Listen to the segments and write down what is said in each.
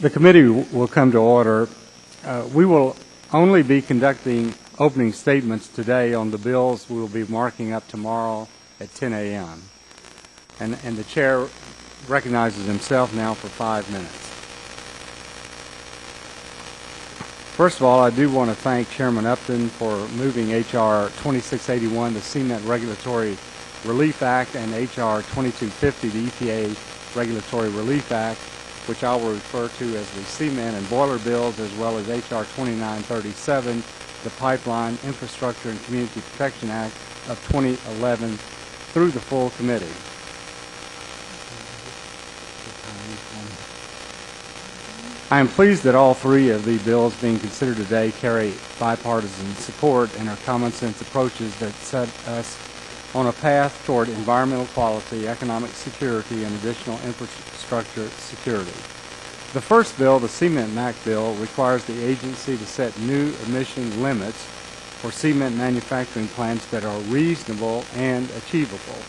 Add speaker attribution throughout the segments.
Speaker 1: The committee will come to order. We will only be conducting opening statements today on the bills we will be marking up tomorrow at 10 a.m. And the chair recognizes himself now for 5 minutes. First of all, I do want to thank Chairman Upton for moving H.R. 2681, the Cement Regulatory Relief Act, and H.R. 2250, the EPA Regulatory Relief Act, which I will refer to as the cement and boiler bills, as well as H.R. 2937, the Pipeline Infrastructure and Community Protection Act of 2011, through the full committee. I am pleased that all three of the bills being considered today carry bipartisan support and are common sense approaches that set us on a path toward environmental quality, economic security, and additional infrastructure security. The first bill, the Cement MAC bill, requires the agency to set new emission limits for cement manufacturing plants that are reasonable and achievable.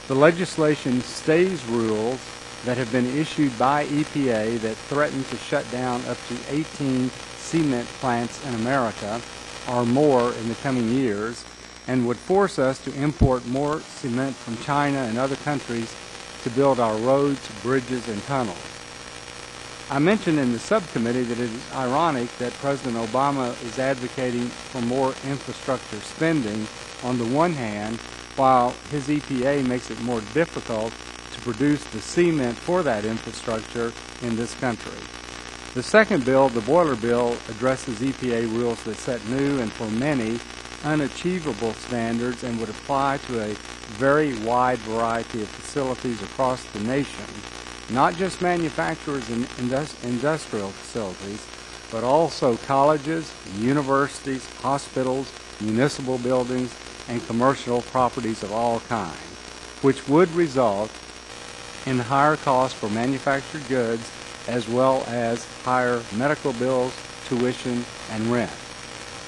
Speaker 1: The legislation stays rules that have been issued by EPA that threaten to shut down up to 18 cement plants in America or more in the coming years, and would force us to import more cement from China and other countries to build our roads, bridges, and tunnels. I mentioned in the subcommittee that it is ironic that President Obama is advocating for more infrastructure spending on the one hand, while his EPA makes it more difficult to produce the cement for that infrastructure in this country. The second bill, the boiler bill, addresses EPA rules that set new and for many unachievable standards and would apply to a very wide variety of facilities across the nation, not just manufacturers and industrial facilities, but also colleges, universities, hospitals, municipal buildings, and commercial properties of all kinds, which would result in higher costs for manufactured goods as well as higher medical bills, tuition, and rent.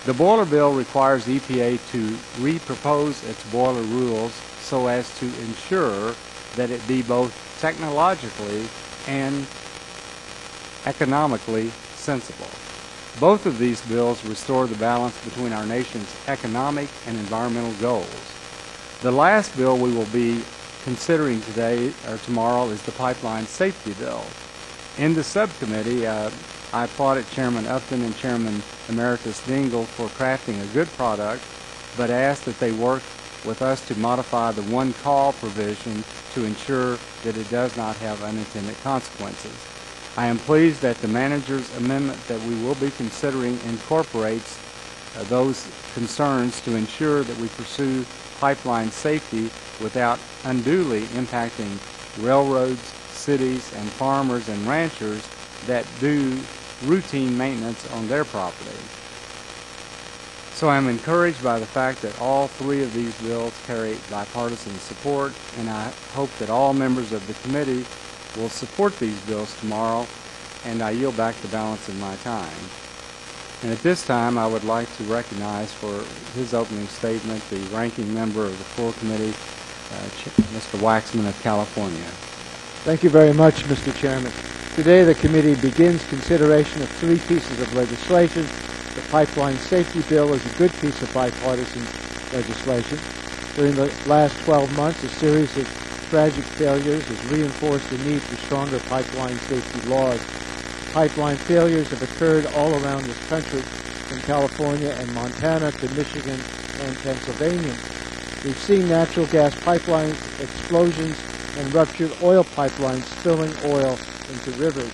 Speaker 1: The boiler bill requires EPA to re-propose its boiler rules so as to ensure that it be both technologically and economically sensible. Both of these bills restore the balance between our nation's economic and environmental goals. The last bill we will be considering today or tomorrow is the Pipeline Safety Bill. In the subcommittee, I applauded Chairman Upton and Chairman Emeritus Dingell for crafting a good product, but asked that they work with us to modify the one call provision to ensure that it does not have unintended consequences. I am pleased that the manager's amendment that we will be considering incorporates those concerns to ensure that we pursue pipeline safety without unduly impacting railroads, cities, and farmers and ranchers that do routine maintenance on their property. So I'm encouraged by the fact that all three of these bills carry bipartisan support, and I hope that all members of the committee will support these bills tomorrow, and I yield back the balance of my time. And at this time, I would like to recognize for his opening statement the ranking member of the full committee, Mr. Waxman of California.
Speaker 2: Thank you very much, Mr. Chairman. Today, the committee begins consideration of three pieces of legislation. The Pipeline Safety Bill is a good piece of bipartisan legislation. During the last 12 months, a series of tragic failures has reinforced the need for stronger pipeline safety laws. Pipeline failures have occurred all around this country, from California and Montana to Michigan and Pennsylvania. We've seen natural gas pipeline explosions and ruptured oil pipelines spilling oil into rivers.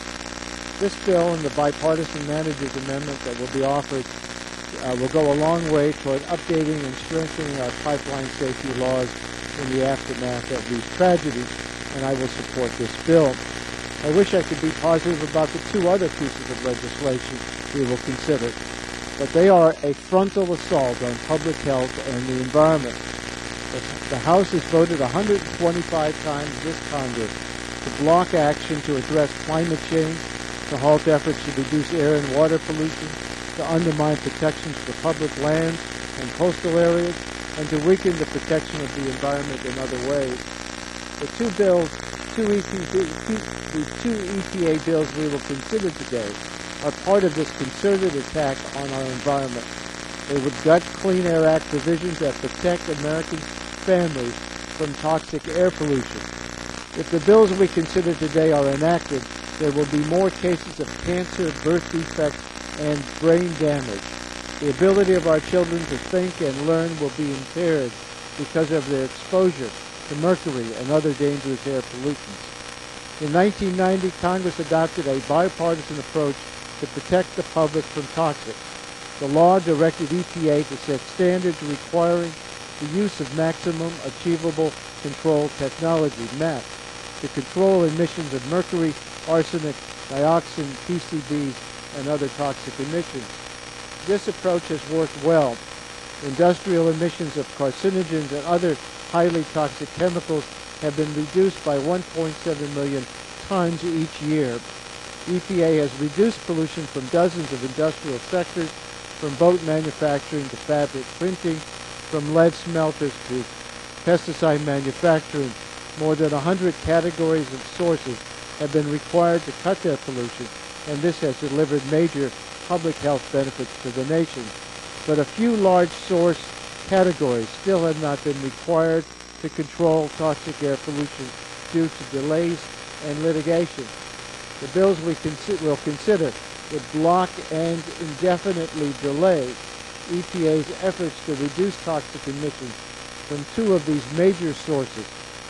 Speaker 2: This bill and the bipartisan manager's amendment that will be offered will go a long way toward updating and strengthening our pipeline safety laws in the aftermath of these tragedies, and I will support this bill. I wish I could be positive about the two other pieces of legislation we will consider, but they are a frontal assault on public health and the environment. The House has voted 125 times this Congress to block action to address climate change, to halt efforts to reduce air and water pollution, to undermine protections for public lands and coastal areas, and to weaken the protection of the environment in other ways. The two bills, two The two EPA bills we will consider today are part of this concerted attack on our environment. They would gut Clean Air Act provisions that protect American families from toxic air pollution. If the bills we consider today are enacted, there will be more cases of cancer, birth defects, and brain damage. The ability of our children to think and learn will be impaired because of their exposure to mercury and other dangerous air pollutants. In 1990, Congress adopted a bipartisan approach to protect the public from toxics. The law directed EPA to set standards requiring the use of maximum achievable control technology, MAP, to control emissions of mercury, arsenic, dioxin, PCBs, and other toxic emissions. This approach has worked well. Industrial emissions of carcinogens and other highly toxic chemicals have been reduced by 1.7 million tons each year. EPA has reduced pollution from dozens of industrial sectors, from boat manufacturing to fabric printing, from lead smelters to pesticide manufacturing. More than 100 categories of sources have been required to cut their pollution, and this has delivered major public health benefits to the nation. But a few large source categories still have not been required to control toxic air pollution due to delays and litigation. The bills we will consider would block and indefinitely delay EPA's efforts to reduce toxic emissions from two of these major sources,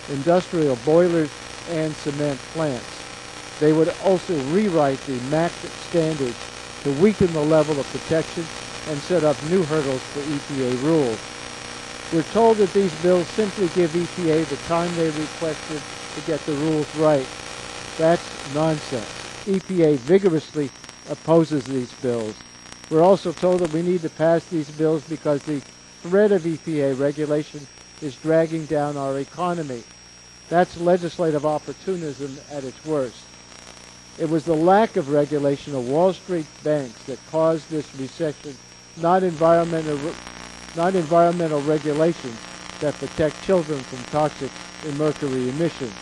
Speaker 2: industrial boilers and cement plants. They would also rewrite the MAC standards to weaken the level of protection and set up new hurdles for EPA rules. We're told that these bills simply give EPA the time they requested to get the rules right. That's nonsense. EPA vigorously opposes these bills. We're also told that we need to pass these bills because the threat of EPA regulation is dragging down our economy. That's legislative opportunism at its worst. It was the lack of regulation of Wall Street banks that caused this recession, not environmental regulations that protect children from toxic and mercury emissions.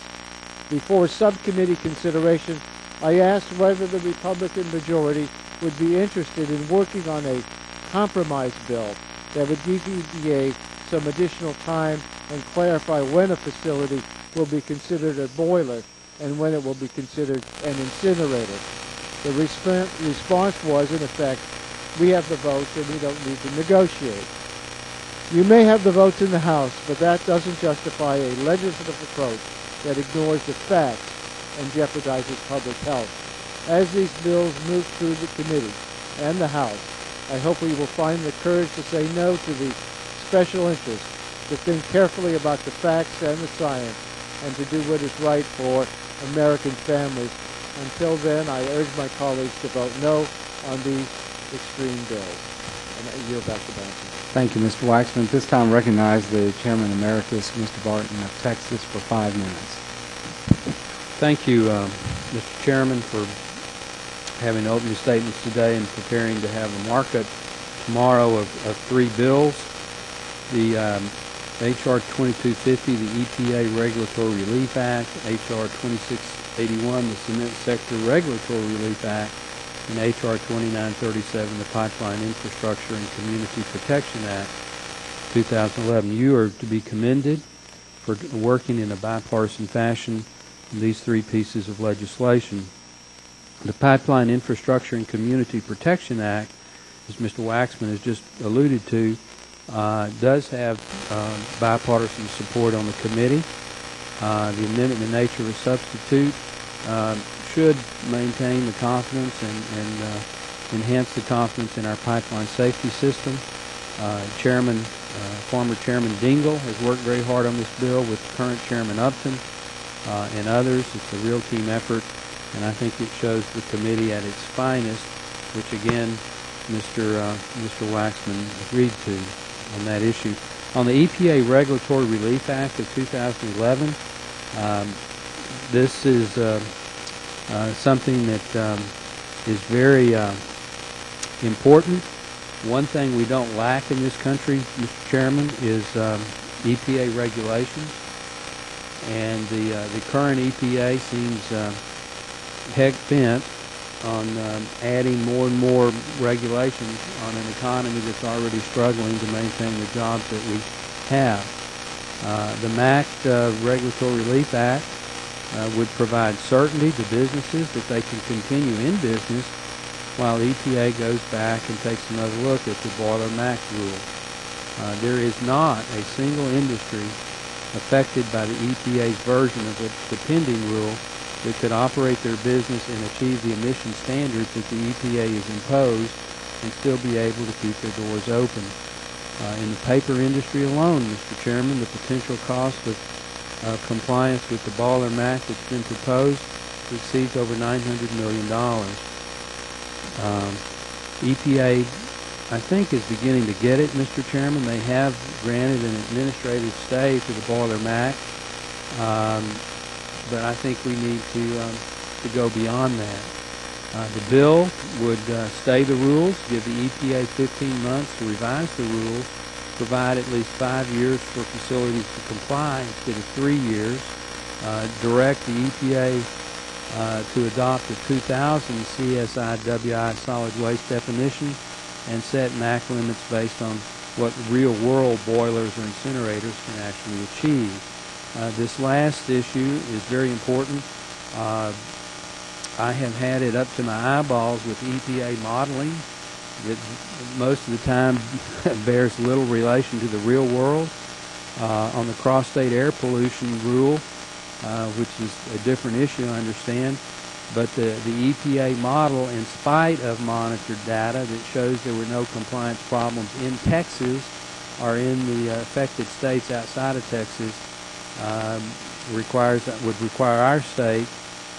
Speaker 2: Before subcommittee consideration, I asked whether the Republican majority would be interested in working on a compromise bill that would give EPA some additional time and clarify when a facility will be considered a boiler and when it will be considered an incinerator. The response was, in effect, we have the votes and we don't need to negotiate. You may have the votes in the House, but that doesn't justify a legislative approach that ignores the facts and jeopardizes public health. As these bills move through the committee and the House, I hope we will find the courage to say no to the special interests, to think carefully about the facts and the science, and to do what is right for American families. Until then, I urge my colleagues to vote no on these extreme bills. And I yield back to Benson.
Speaker 1: Thank you, Mr. Waxman. At this time, recognize the Chairman Emeritus, Mr. Barton of Texas, for 5 minutes.
Speaker 3: Thank you, Mr. Chairman, for having opening statements today and preparing to have a markup tomorrow of 3 bills. The H.R. 2250, the EPA Regulatory Relief Act, H.R. 2681, the Cement Sector Regulatory Relief Act, and H.R. 2937, the Pipeline Infrastructure and Community Protection Act, 2011. You are to be commended for working in a bipartisan fashion in these 3 pieces of legislation. The Pipeline Infrastructure and Community Protection Act, as Mr. Waxman has just alluded to, does have bipartisan support on the committee. The amendment in nature of a substitute should maintain the confidence and enhance the confidence in our pipeline safety system. Former Chairman Dingell has worked very hard on this bill with current Chairman Upton and others. It's a real team effort, and I think it shows the committee at its finest, which again Mr. Waxman agreed to on that issue. On the EPA Regulatory Relief Act of 2011, this is something that is very important. One thing we don't lack in this country, Mr. Chairman, is EPA regulations. And the current EPA seems heck bent on adding more and more regulations on an economy that's already struggling to maintain the jobs that we have. The MAC Regulatory Relief Act would provide certainty to businesses that they can continue in business while EPA goes back and takes another look at the Boiler MAC rule. There is not a single industry affected by the EPA's version of the pending rule that could operate their business and achieve the emission standards that the EPA has imposed and still be able to keep their doors open. In the paper industry alone, Mr. Chairman, the potential cost of compliance with the Boiler MAC that's been proposed exceeds over $900 million. EPA, I think, is beginning to get it, Mr. Chairman. They have granted an administrative stay to the Boiler MAC, but I think we need to go beyond that. The bill would stay the rules, give the EPA 15 months to revise the rules, provide at least 5 years for facilities to comply instead of 3 years, direct the EPA to adopt the 2000 CSIWI solid waste definition, and set MAC limits based on what real-world boilers or incinerators can actually achieve. This last issue is very important. I have had it up to my eyeballs with EPA modeling that most of the time bears little relation to the real world. On the cross-state air pollution rule, which is a different issue, I understand, but the EPA model, in spite of monitored data that shows there were no compliance problems in Texas or in the affected states outside of Texas, would require our state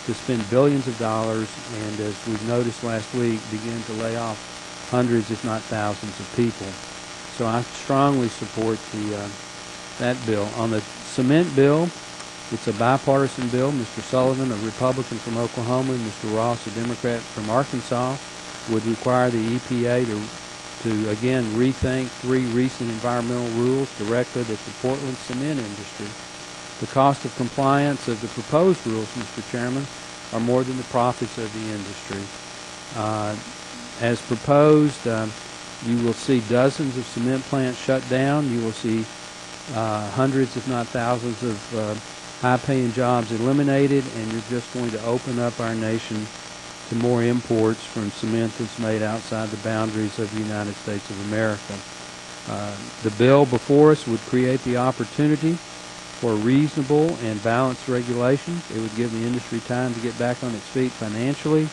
Speaker 3: to spend billions of dollars and, as we've noticed last week, begin to lay off hundreds, if not thousands, of people. So I strongly support that bill. On the cement bill, it's a bipartisan bill. Mr. Sullivan, a Republican from Oklahoma, and Mr. Ross, a Democrat from Arkansas, would require the EPA to again rethink 3 recent environmental rules directed at the Portland cement industry. The cost of compliance of the proposed rules, Mr. Chairman, are more than the profits of the industry. As proposed, you will see dozens of cement plants shut down. You will see hundreds, if not thousands, of high-paying jobs eliminated, and you're just going to open up our nation to more imports from cement that's made outside the boundaries of the United States of America. The bill before us would create the opportunity for reasonable and balanced regulations. It would give the industry time to get back on its feet financially.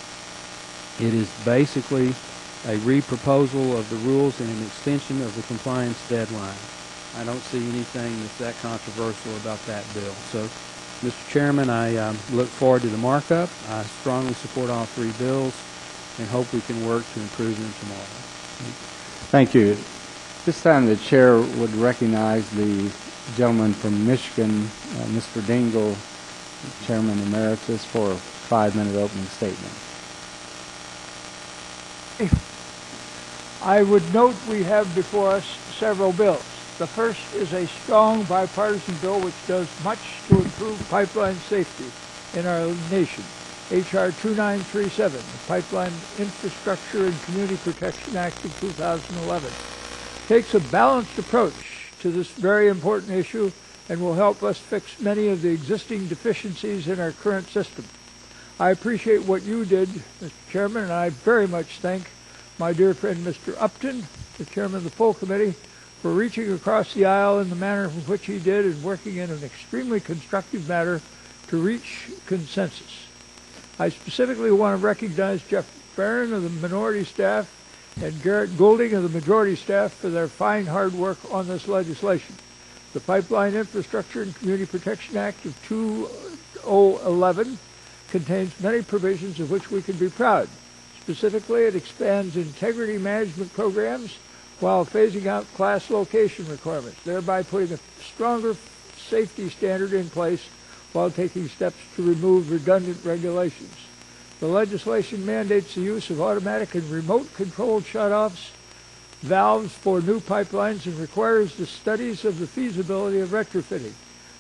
Speaker 3: It is basically a reproposal of the rules and an extension of the compliance deadline. I don't see anything that's that controversial about that bill. So, Mr. Chairman, I look forward to the markup. I strongly support all 3 bills and hope we can work to improve them tomorrow.
Speaker 1: Thank you. This time the chair would recognize the gentleman from Michigan, Mr. Dingell, Chairman Emeritus, for a 5-minute opening statement.
Speaker 4: I would note we have before us several bills. The first is a strong bipartisan bill which does much to improve pipeline safety in our nation. H.R. 2937, the Pipeline Infrastructure and Community Protection Act of 2011, takes a balanced approach to this very important issue and will help us fix many of the existing deficiencies in our current system. I appreciate what you did, Mr. Chairman, and I very much thank my dear friend Mr. Upton, the chairman of the full committee, for reaching across the aisle in the manner in which he did and working in an extremely constructive manner to reach consensus. I specifically want to recognize Jeff Barron of the minority staff and Garrett Goulding of the majority staff for their fine hard work on this legislation. The Pipeline Infrastructure and Community Protection Act of 2011 contains many provisions of which we can be proud. Specifically, it expands integrity management programs while phasing out class location requirements, thereby putting a stronger safety standard in place while taking steps to remove redundant regulations. The legislation mandates the use of automatic and remote-controlled shutoffs, valves for new pipelines, and requires the studies of the feasibility of retrofitting.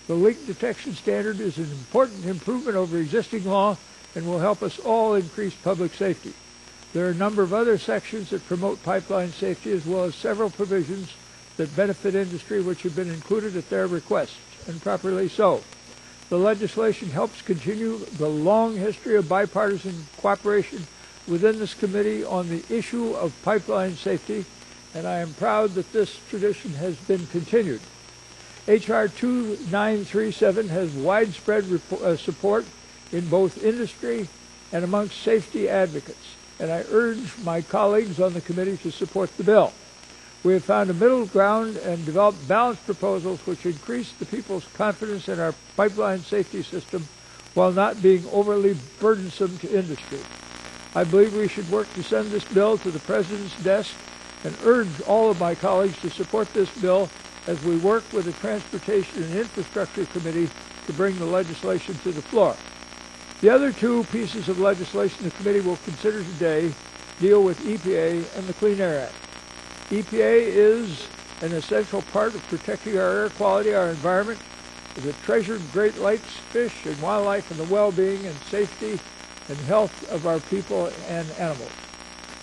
Speaker 4: The leak detection standard is an important improvement over existing law and will help us all increase public safety. There are a number of other sections that promote pipeline safety, as well as several provisions that benefit industry which have been included at their request, and properly so. The legislation helps continue the long history of bipartisan cooperation within this committee on the issue of pipeline safety, and I am proud that this tradition has been continued. H.R. 2937 has widespread support in both industry and amongst safety advocates, and I urge my colleagues on the committee to support the bill. We have found a middle ground and developed balanced proposals which increase the people's confidence in our pipeline safety system while not being overly burdensome to industry. I believe we should work to send this bill to the President's desk and urge all of my colleagues to support this bill as we work with the Transportation and Infrastructure Committee to bring the legislation to the floor. The other two pieces of legislation the committee will consider today deal with EPA and the Clean Air Act. EPA is an essential part of protecting our air quality, our environment, the treasured Great Lakes, fish and wildlife, and the well-being and safety and health of our people and animals.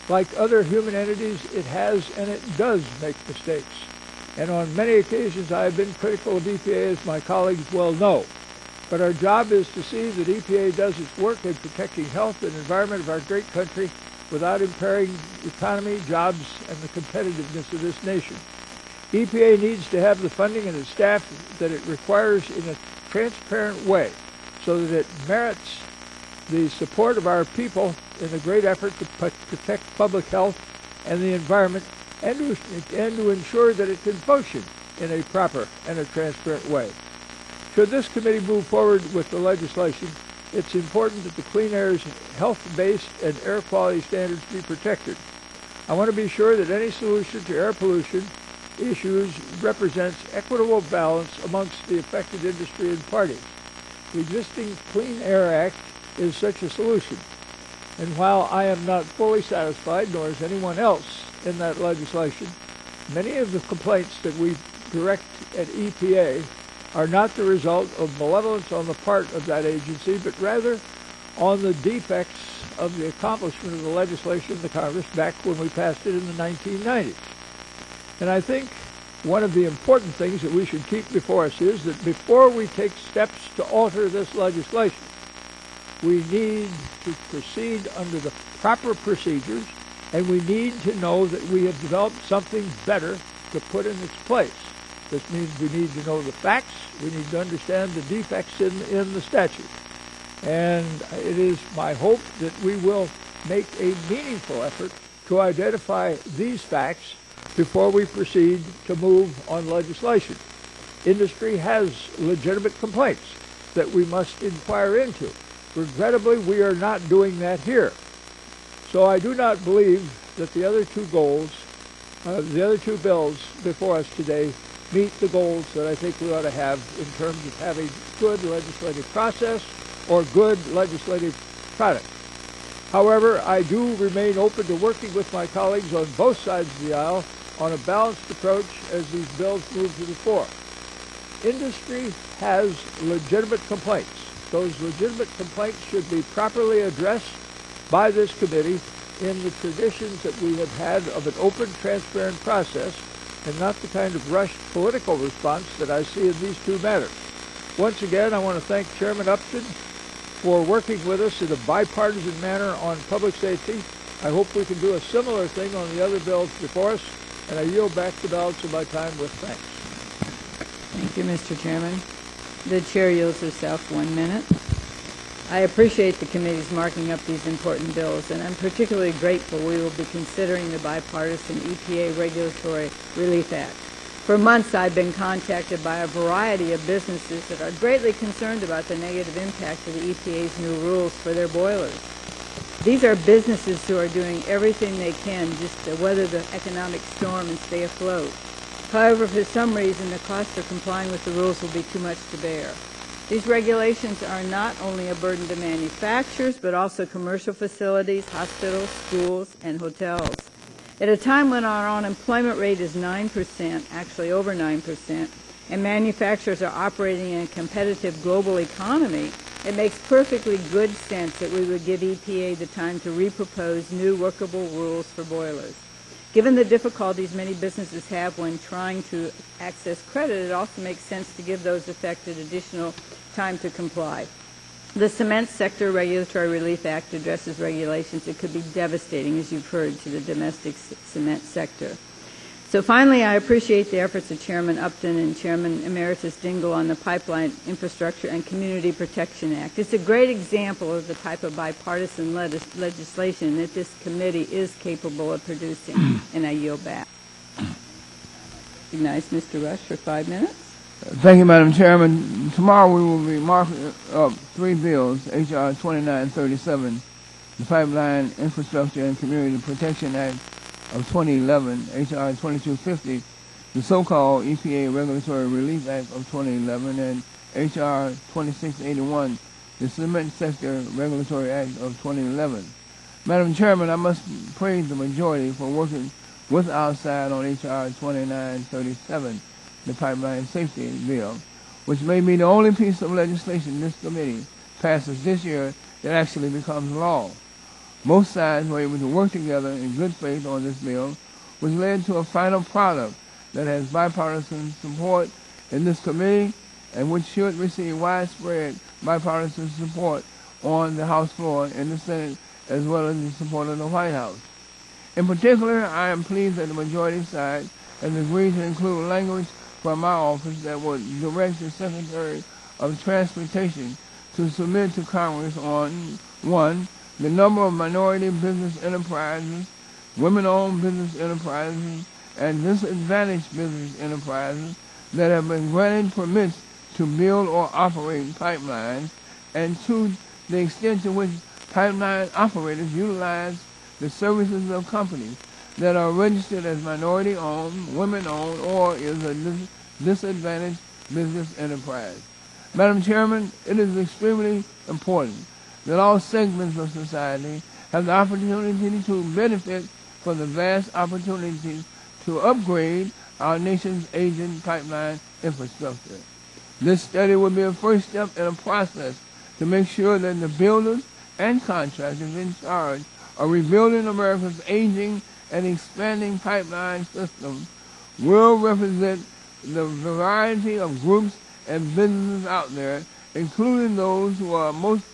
Speaker 4: Like other human entities, it has and it does make mistakes. And on many occasions I have been critical of EPA, as my colleagues well know. But our job is to see that EPA does its work in protecting health and environment of our great country without impairing the economy, jobs, and the competitiveness of this nation. EPA needs to have the funding and the staff that it requires in a transparent way so that it merits the support of our people in the great effort to protect public health and the environment, and to ensure that it can function in a proper and a transparent way. Should this committee move forward with the legislation, it's important that the Clean Air's health-based and air quality standards be protected. I want to be sure that any solution to air pollution issues represents equitable balance amongst the affected industry and parties. The existing Clean Air Act is such a solution. And while I am not fully satisfied, nor is anyone else in that legislation, many of the complaints that we direct at EPA are not the result of malevolence on the part of that agency, but rather on the defects of the accomplishment of the legislation of the Congress back when we passed it in the 1990s. And I think one of the important things that we should keep before us is that before we take steps to alter this legislation, we need to proceed under the proper procedures, and we need to know that we have developed something better to put in its place. This means we need to know the facts, we need to understand the defects in the statute. And it is my hope that we will make a meaningful effort to identify these facts before we proceed to move on legislation. Industry has legitimate complaints that we must inquire into. Regrettably, we are not doing that here. So I do not believe that the other two bills before us today meet the goals that I think we ought to have in terms of having good legislative process or good legislative product. However, I do remain open to working with my colleagues on both sides of the aisle on a balanced approach as these bills move to the floor. Industry has legitimate complaints. Those legitimate complaints should be properly addressed by this committee in the traditions that we have had of an open, transparent process, and not the kind of rushed political response that I see in these two matters. Once again, I want to thank Chairman Upton for working with us in a bipartisan manner on public safety. I hope we can do a similar thing on the other bills before us, and I yield back the balance of my time with thanks.
Speaker 5: Thank you, Mr. Chairman. The chair yields herself 1 minute. I appreciate the committee's marking up these important bills, and I'm particularly grateful we will be considering the bipartisan EPA Regulatory Relief Act. For months, I've been contacted by a variety of businesses that are greatly concerned about the negative impact of the EPA's new rules for their boilers. These are businesses who are doing everything they can just to weather the economic storm and stay afloat. However, for some reason, the cost of complying with the rules will be too much to bear. These regulations are not only a burden to manufacturers, but also commercial facilities, hospitals, schools, and hotels. At a time when our unemployment rate is 9%, actually over 9%, and manufacturers are operating in a competitive global economy, It makes perfectly good sense that we would give EPA the time to repropose new workable rules for boilers. Given the difficulties many businesses have when trying to access credit, it also makes sense to give those affected additional time to comply. The Cement Sector Regulatory Relief Act addresses regulations that could be devastating, as you've heard, to the domestic cement sector. So finally, I appreciate the efforts of Chairman Upton and Chairman Emeritus Dingell on the Pipeline Infrastructure and Community Protection Act. It's a great example of the type of bipartisan legislation that this committee is capable of producing, and I yield back. I recognize Mr. Rush for 5 minutes.
Speaker 6: Thank you, Madam Chairman. Tomorrow we will be marking up 3 bills, H.R. 2937, the Pipeline Infrastructure and Community Protection Act of 2011, H.R. 2250, the so-called EPA Regulatory Relief Act of 2011, and H.R. 2681, the Cement Sector Regulatory Act of 2011. Madam Chairman, I must praise the majority for working with our side on H.R. 2937, the Pipeline Safety Bill, which may be the only piece of legislation this committee passes this year that actually becomes law. Both sides were able to work together in good faith on this bill, which led to a final product that has bipartisan support in this committee and which should receive widespread bipartisan support on the House floor in the Senate as well as the support of the White House. In particular, I am pleased that the majority side has agreed to include language from my office that would direct the Secretary of Transportation to submit to Congress on 1, the number of minority business enterprises, women-owned business enterprises, and disadvantaged business enterprises that have been granted permits to build or operate pipelines, and 2, the extent to which pipeline operators utilize the services of companies that are registered as minority-owned, women-owned, or is a disadvantaged business enterprise. Madam Chairman, it is extremely important that all segments of society have the opportunity to benefit from the vast opportunities to upgrade our nation's aging pipeline infrastructure. This study will be a first step in a process to make sure that the builders and contractors in charge of rebuilding America's aging and expanding pipeline system will represent the variety of groups and businesses out there, including those who are most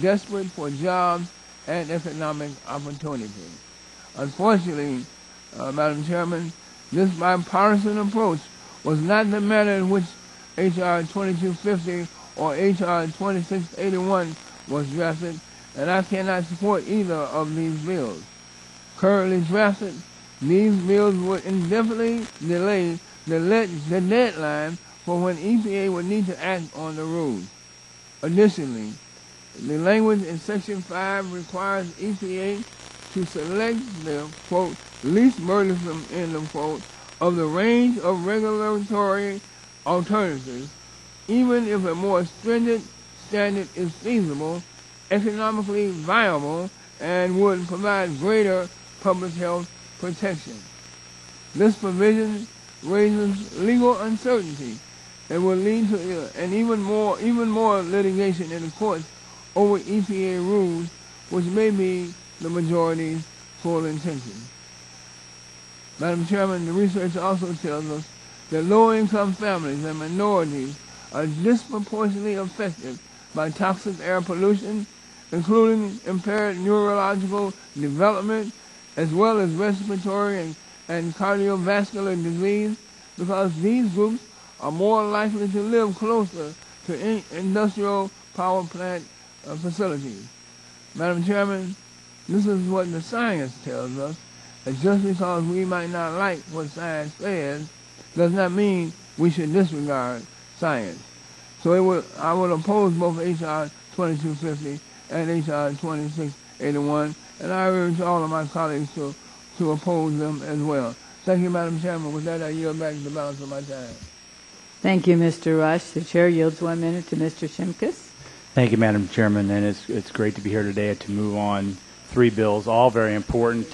Speaker 6: desperate for jobs and economic opportunity. Unfortunately, Madam Chairman, this bipartisan approach was not the manner in which H.R. 2250 or H.R. 2681 was drafted, and I cannot support either of these bills. Currently drafted, these bills would indefinitely delay the deadline for when EPA would need to act on the rules. Additionally, the language in Section 5 requires EPA to select the, quote, least burdensome, end of quote, of the range of regulatory alternatives, even if a more stringent standard is feasible, economically viable, and would provide greater public health protection. This provision raises legal uncertainty and will lead to an even more litigation in the courts over EPA rules, which may be the majority's full intention. Madam Chairman, the research also tells us that low-income families and minorities are disproportionately affected by toxic air pollution, including impaired neurological development, as well as respiratory and cardiovascular disease, because these groups are more likely to live closer to industrial power plant facilities. Madam Chairman, this is what the science tells us, that just because we might not like what science says does not mean we should disregard science. So I would oppose both H.R. 2250 and H.R. 2681, and I urge all of my colleagues to oppose them as well. Thank you, Madam Chairman. With that, I yield back the balance of my time.
Speaker 5: Thank you, Mr. Rush. The chair yields 1 minute to Mr. Shimkus.
Speaker 3: Thank you, Madam Chairman, and it's great to be here today to move on 3 bills, all very important.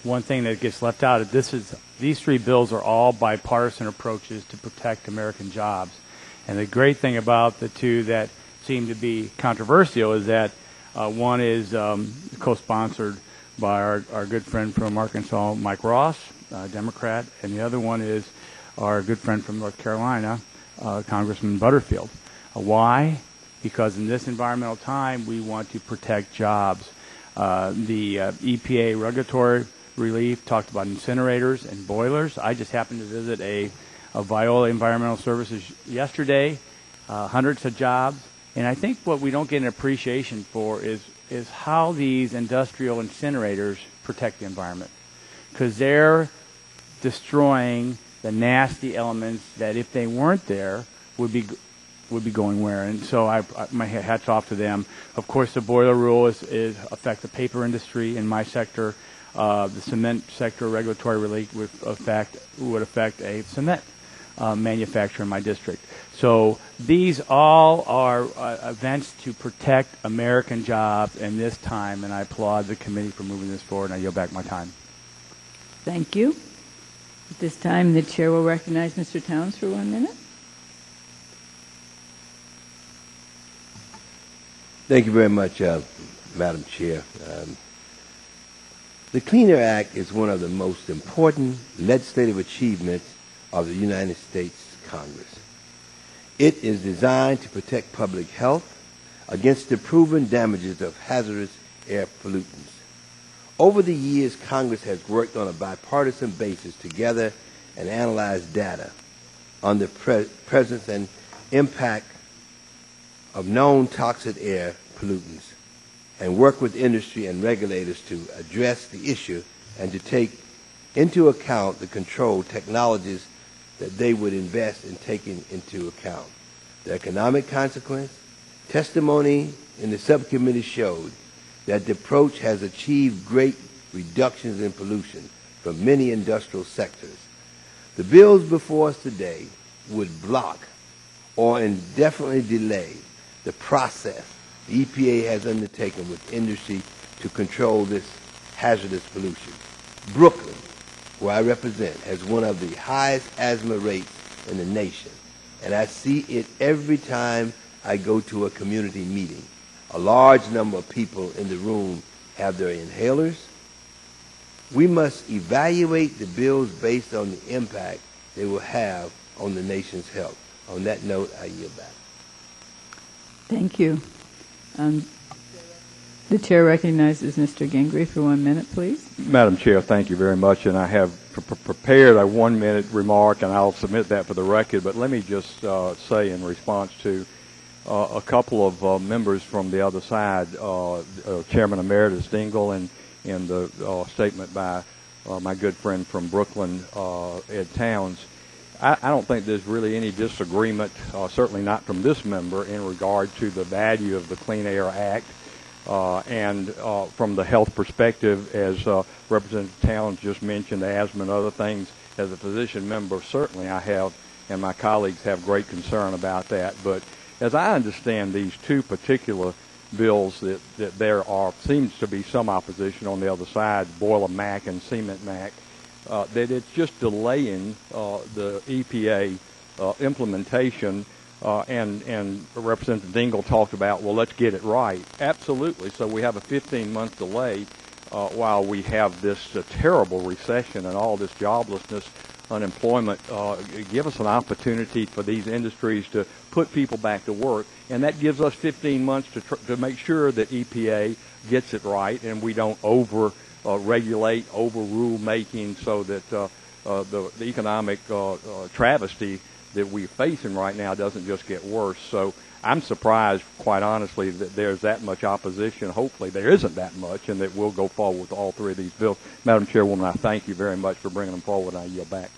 Speaker 3: One thing that gets left out of these 3 bills are all bipartisan approaches to protect American jobs. And the great thing about the 2 that
Speaker 7: seem to be controversial is that one is co-sponsored by our good friend from Arkansas, Mike Ross, Democrat, and the other one is our good friend from North Carolina, Congressman Butterfield. Why? Because in this environmental time, we want to protect jobs. The EPA regulatory relief talked about incinerators and boilers. I just happened to visit a Viola Environmental Services yesterday, hundreds of jobs. And I think what we don't get an appreciation for is how these industrial incinerators protect the environment. Because they're destroying the nasty elements that if they weren't there would be going where. And so my hats off to them. Of course, the boiler rule is affect the paper industry in my sector. The cement sector regulatory relief would affect a cement manufacturer in my district. So these all are events to protect American jobs in this time, and I applaud the committee for moving this forward, and I yield back my time.
Speaker 5: Thank you. At this time, the chair will recognize Mr. Towns for 1 minute.
Speaker 8: Thank you very much, Madam Chair. The Clean Air Act is one of the most important legislative achievements of the United States Congress. It is designed to protect public health against the proven damages of hazardous air pollutants. Over the years, Congress has worked on a bipartisan basis to gather and analyze data on the presence and impact of known toxic air pollutants and work with industry and regulators to address the issue and to take into account the control technologies that they would invest in taking into account. The economic consequence, testimony in the subcommittee showed that the approach has achieved great reductions in pollution from many industrial sectors. The bills before us today would block or indefinitely delay the process the EPA has undertaken with industry to control this hazardous pollution. Brooklyn, where I represent, has one of the highest asthma rates in the nation, and I see it every time I go to a community meeting. A large number of people in the room have their inhalers. We must evaluate the bills based on the impact they will have on the nation's health. On that note, I yield back.
Speaker 5: Thank you. The chair recognizes Mr. Gingrey for 1 minute, please.
Speaker 9: Madam Chair, thank you very much. And I have prepared a 1 minute remark, and I'll submit that for the record. But let me just say in response to a couple of members from the other side, Chairman Emeritus Dingell and the statement by my good friend from Brooklyn, Ed Towns. I don't think there's really any disagreement, certainly not from this member, in regard to the value of the Clean Air Act. And from the health perspective, as Representative Towns just mentioned, asthma and other things, as a physician member, certainly I have, and my colleagues have great concern about that. But as I understand these two particular bills, that there seems to be some opposition on the other side, Boiler MAC and Cement MAC, that it's just delaying the EPA implementation. And Representative Dingell talked about, well, let's get it right. Absolutely. So we have a 15-month delay while we have this terrible recession and all this joblessness, unemployment. Give us an opportunity for these industries to put people back to work. And that gives us 15 months to make sure that EPA gets it right and we don't over-regulate, over-rule making, so that the economic travesty that we're facing right now doesn't just get worse. So I'm surprised, quite honestly, that there's that much opposition. Hopefully there isn't that much, and that we'll go forward with all three of these bills. Madam Chairwoman, I thank you very much for bringing them forward, and I yield back.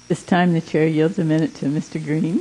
Speaker 5: This time the chair yields a minute to Mr. Green.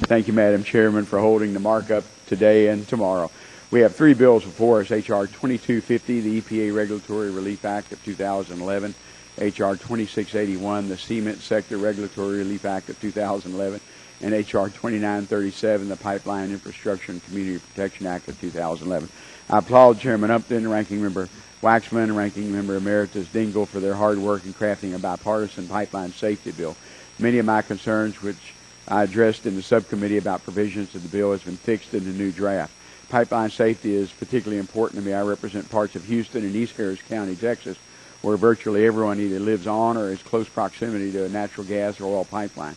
Speaker 10: Thank you, Madam Chairman, for holding the markup today and tomorrow. We have three bills before us: H.R. 2250, the EPA Regulatory Relief Act of 2011, H.R. 2681, the Cement Sector Regulatory Relief Act of 2011, and H.R. 2937, the Pipeline Infrastructure and Community Protection Act of 2011. I applaud Chairman Upton, Ranking Member Waxman, Ranking Member Emeritus Dingell for their hard work in crafting a bipartisan pipeline safety bill. Many of my concerns, which I addressed in the subcommittee about provisions of the bill has been fixed in the new draft. Pipeline safety is particularly important to me. I represent parts of Houston and East Harris County, Texas, where virtually everyone either lives on or is close proximity to a natural gas or oil pipeline.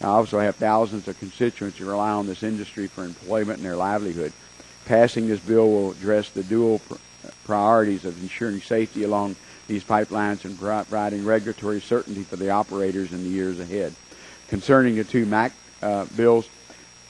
Speaker 10: I also have thousands of constituents who rely on this industry for employment and their livelihood. Passing this bill will address the dual priorities of ensuring safety along these pipelines and providing regulatory certainty for the operators in the years ahead. Concerning the two MAC bills,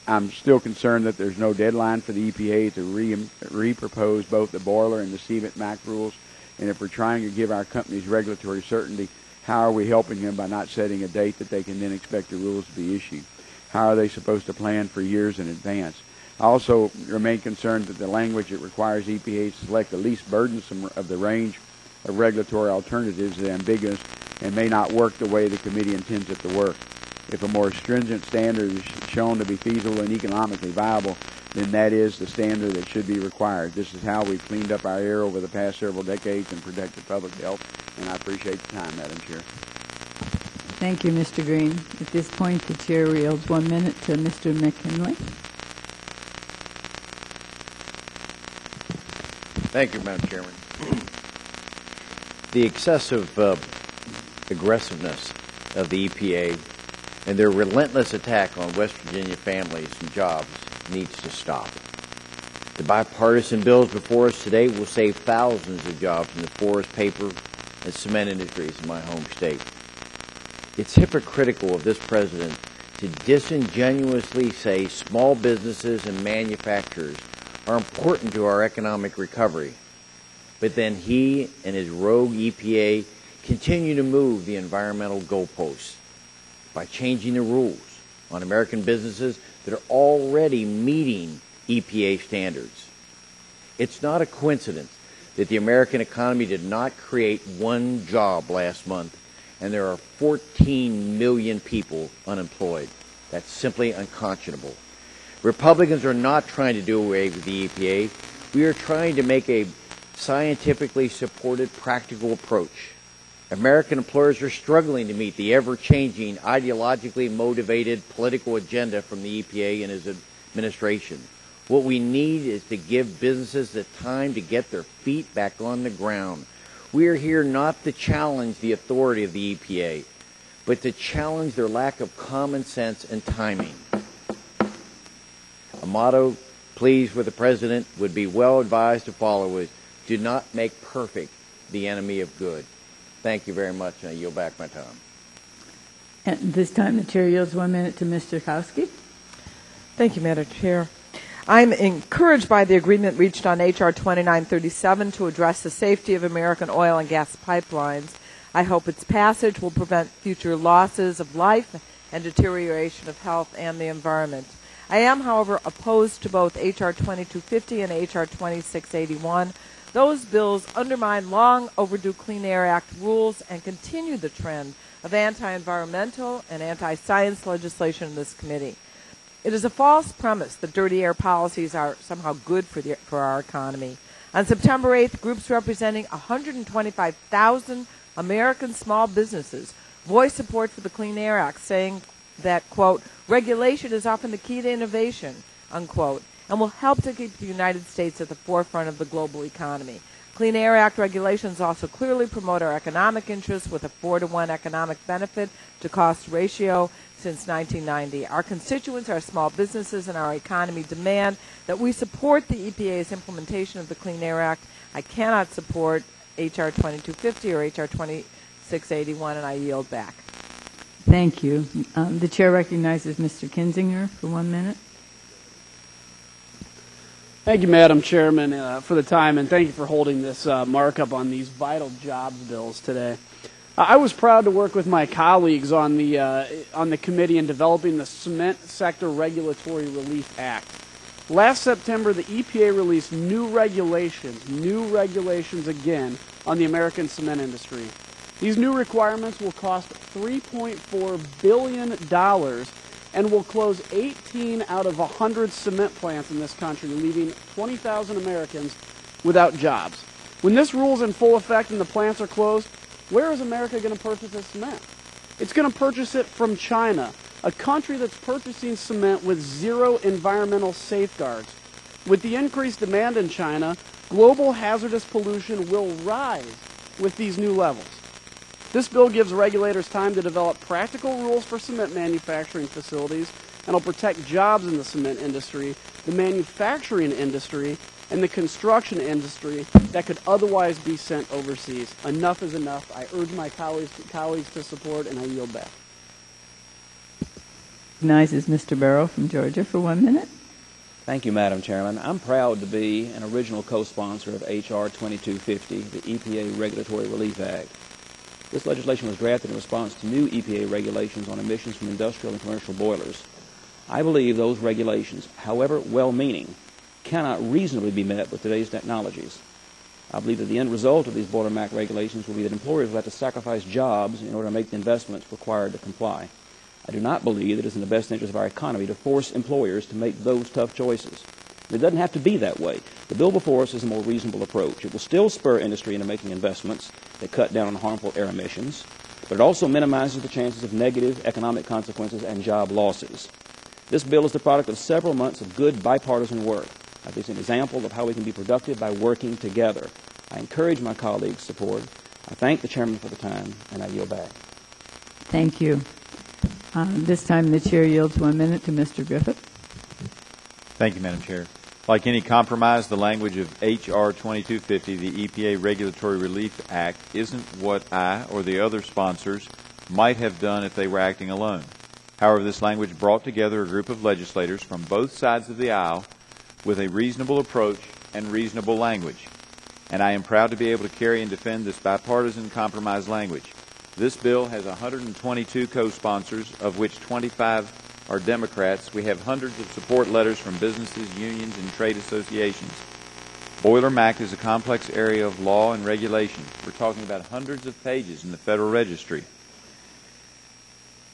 Speaker 10: I'm still concerned that there's no deadline for the EPA to re-propose both the boiler and the CVIT MAC rules. And if we're trying to give our companies regulatory certainty, how are we helping them by not setting a date that they can then expect the rules to be issued? How are they supposed to plan for years in advance? I also remain concerned that the language that requires EPA to select the least burdensome of the range of regulatory alternatives is ambiguous and may not work the way the committee intends it to work. If a more stringent standard is shown to be feasible and economically viable, then that is the standard that should be required. This is how we've cleaned up our air over the past several decades and protected public health, and I appreciate the time, Madam Chair.
Speaker 5: Thank you, Mr. Green. At this point, the chair yields 1 minute to Mr. McKinley.
Speaker 11: Thank you, Madam Chairman. The excessive aggressiveness of the EPA and their relentless attack on West Virginia families and jobs needs to stop. The bipartisan bills before us today will save thousands of jobs in the forest, paper, and cement industries in my home state. It's hypocritical of this president to disingenuously say small businesses and manufacturers are important to our economic recovery, but then he and his rogue EPA continue to move the environmental goalposts by changing the rules on American businesses that are already meeting EPA standards. It's not a coincidence that the American economy did not create one job last month, and there are 14 million people unemployed. That's simply unconscionable. Republicans are not trying to do away with the EPA. We are trying to make a scientifically supported, practical approach. American employers are struggling to meet the ever-changing, ideologically motivated political agenda from the EPA and his administration. What we need is to give businesses the time to get their feet back on the ground. We are here not to challenge the authority of the EPA, but to challenge their lack of common sense and timing. A motto pleased with the President would be well advised to follow is, do not make perfect the enemy of good. Thank you very much, and I yield back my time.
Speaker 5: At this time, the chair yields 1 minute to Mr. Kowski.
Speaker 12: Thank you, Madam Chair. I'm encouraged by the agreement reached on H.R. 2937 to address the safety of American oil and gas pipelines. I hope its passage will prevent future losses of life and deterioration of health and the environment. I am, however, opposed to both H.R. 2250 and H.R. 2681. Those bills undermine long overdue Clean Air Act rules and continue the trend of anti-environmental and anti-science legislation in this committee. It is a false premise that dirty air policies are somehow good for our economy. On September 8th, groups representing 125,000 American small businesses voiced support for the Clean Air Act, saying that, quote, regulation is often the key to innovation, unquote, and will help to keep the United States at the forefront of the global economy. Clean Air Act regulations also clearly promote our economic interests with a 4-to-1 economic benefit to cost ratio since 1990. Our constituents, our small businesses, and our economy demand that we support the EPA's implementation of the Clean Air Act. I cannot support H.R. 2250 or H.R. 2681, and I yield back.
Speaker 5: Thank you. The chair recognizes Mr. Kinzinger for 1 minute.
Speaker 13: Thank you, Madam Chairman, for the time, and thank you for holding this markup on these vital jobs bills today. I was proud to work with my colleagues on the committee in developing the Cement Sector Regulatory Relief Act. Last September, the EPA released new regulations again on the American cement industry. These new requirements will cost $3.4 billion and will close 18 out of 100 cement plants in this country, leaving 20,000 Americans without jobs. When this rule is in full effect and the plants are closed, where is America going to purchase this cement? It's going to purchase it from China, a country that's purchasing cement with zero environmental safeguards. With the increased demand in China, global hazardous pollution will rise with these new levels. This bill gives regulators time to develop practical rules for cement manufacturing facilities and will protect jobs in the cement industry, the manufacturing industry, and the construction industry that could otherwise be sent overseas. Enough is enough. I urge my colleagues to support, and I yield back.
Speaker 5: Recognizes Mr. Barrow from Georgia for 1 minute.
Speaker 14: Thank you, Madam Chairman. I'm proud to be an original co-sponsor of H.R. 2250, the EPA Regulatory Relief Act. This legislation was drafted in response to new EPA regulations on emissions from industrial and commercial boilers. I believe those regulations, however well-meaning, cannot reasonably be met with today's technologies. I believe that the end result of these boiler MAC regulations will be that employers will have to sacrifice jobs in order to make the investments required to comply. I do not believe that it is in the best interest of our economy to force employers to make those tough choices. It doesn't have to be that way. The bill before us is a more reasonable approach. It will still spur industry into making investments that cut down on harmful air emissions, but it also minimizes the chances of negative economic consequences and job losses. This bill is the product of several months of good bipartisan work. I think it's an example of how we can be productive by working together. I encourage my colleagues' support. I thank the chairman for the time, and I yield back.
Speaker 5: Thank you. This time the chair yields 1 minute to Mr. Griffith.
Speaker 15: Thank you, Madam Chair. Like any compromise, the language of H.R. 2250, the EPA Regulatory Relief Act, isn't what I or the other sponsors might have done if they were acting alone. However, this language brought together a group of legislators from both sides of the aisle with a reasonable approach and reasonable language. And I am proud to be able to carry and defend this bipartisan compromise language. This bill has 122 co-sponsors, of which 25 are Democrats. We have hundreds of support letters from businesses, unions, and trade associations. Boiler MAC is a complex area of law and regulation. We're talking about hundreds of pages in the Federal Registry.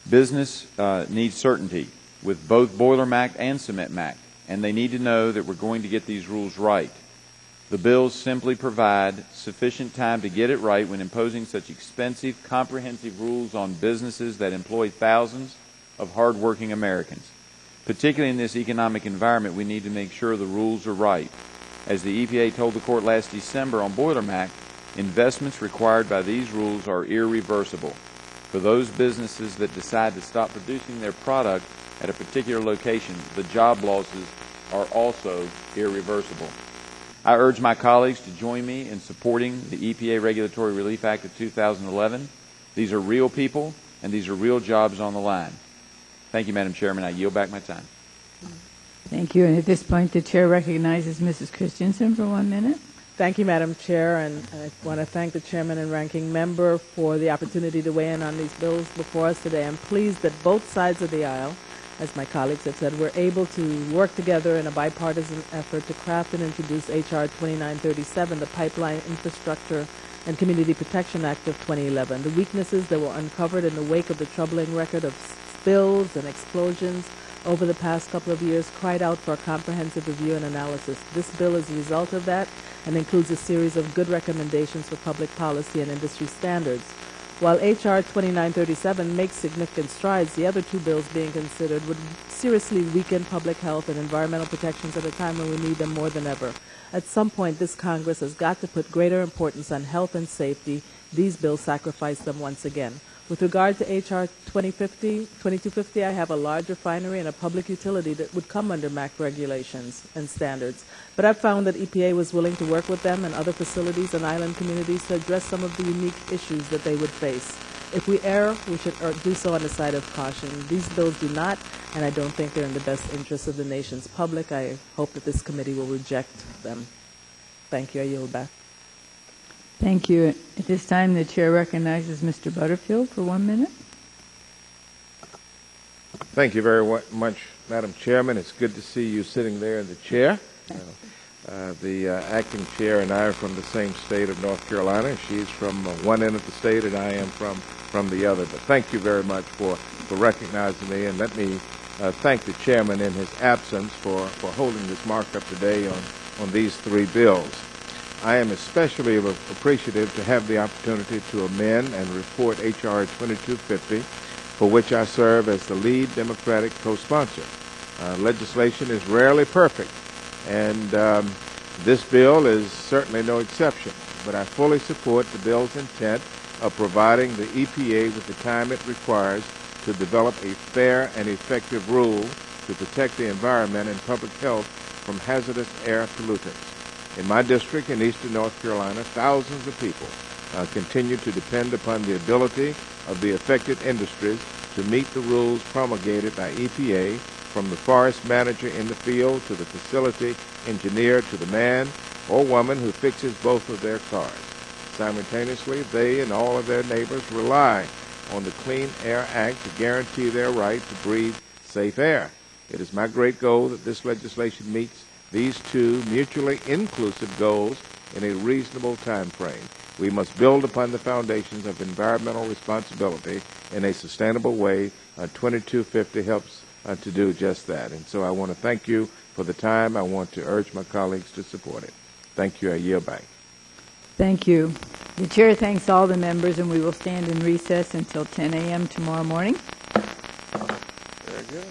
Speaker 15: Business needs certainty with both Boiler MAC and Cement MAC, and they need to know that we're going to get these rules right. The bills simply provide sufficient time to get it right when imposing such expensive, comprehensive rules on businesses that employ thousands of hardworking Americans. Particularly in this economic environment, we need to make sure the rules are right. As the EPA told the court last December on Boiler MAC, investments required by these rules are irreversible. For those businesses that decide to stop producing their product at a particular location, the job losses are also irreversible. I urge my colleagues to join me in supporting the EPA Regulatory Relief Act of 2011. These are real people, and these are real jobs on the line. Thank you, Madam Chairman. I yield back my time.
Speaker 5: Thank you. And at this point, the chair recognizes Mrs. Christensen for 1 minute.
Speaker 16: Thank you, Madam Chair, and I want to thank the chairman and ranking member for the opportunity to weigh in on these bills before us today. I'm pleased that both sides of the aisle, as my colleagues have said, were able to work together in a bipartisan effort to craft and introduce H.R. 2937, the Pipeline Infrastructure and Community Protection Act of 2011. The weaknesses that were uncovered in the wake of the troubling record of spills and explosions over the past couple of years cried out for a comprehensive review and analysis. This bill is a result of that and includes a series of good recommendations for public policy and industry standards. While H.R. 2937 makes significant strides, the other two bills being considered would seriously weaken public health and environmental protections at a time when we need them more than ever. At some point, this Congress has got to put greater importance on health and safety. These bills sacrifice them once again. With regard to H.R. 2250, I have a large refinery and a public utility that would come under MAC regulations and standards. But I've found that EPA was willing to work with them and other facilities and island communities to address some of the unique issues that they would face. If we err, we should do so on the side of caution. These bills do not, and I don't think they're in the best interest of the nation's public. I hope that this committee will reject them. Thank you. I yield back.
Speaker 5: Thank you. At this time, the chair recognizes Mr. Butterfield for 1 minute.
Speaker 17: Thank you very much, Madam Chairman. It's good to see you sitting there in the chair. The acting chair and I are from the same state of North Carolina. She's from one end of the state, and I am from the other. But thank you very much for recognizing me, and let me thank the chairman in his absence for holding this markup today on these three bills. I am especially appreciative to have the opportunity to amend and report H.R. 2250 for which I serve as the lead Democratic co-sponsor. Legislation is rarely perfect, and this bill is certainly no exception, but I fully support the bill's intent of providing the EPA with the time it requires to develop a fair and effective rule to protect the environment and public health from hazardous air pollutants. In my district in eastern North Carolina, thousands of people continue to depend upon the ability of the affected industries to meet the rules promulgated by EPA, from the forest manager in the field to the facility engineer to the man or woman who fixes both of their cars. Simultaneously, they and all of their neighbors rely on the Clean Air Act to guarantee their right to breathe safe air. It is my great goal that this legislation meets these two mutually inclusive goals in a reasonable time frame. We must build upon the foundations of environmental responsibility in a sustainable way. 2250 helps to do just that. And so I want to thank you for the time. I want to urge my colleagues to support it. Thank you. I yield back.
Speaker 5: Thank you. The chair thanks all the members, and we will stand in recess until 10 a.m. tomorrow morning.
Speaker 17: Very good.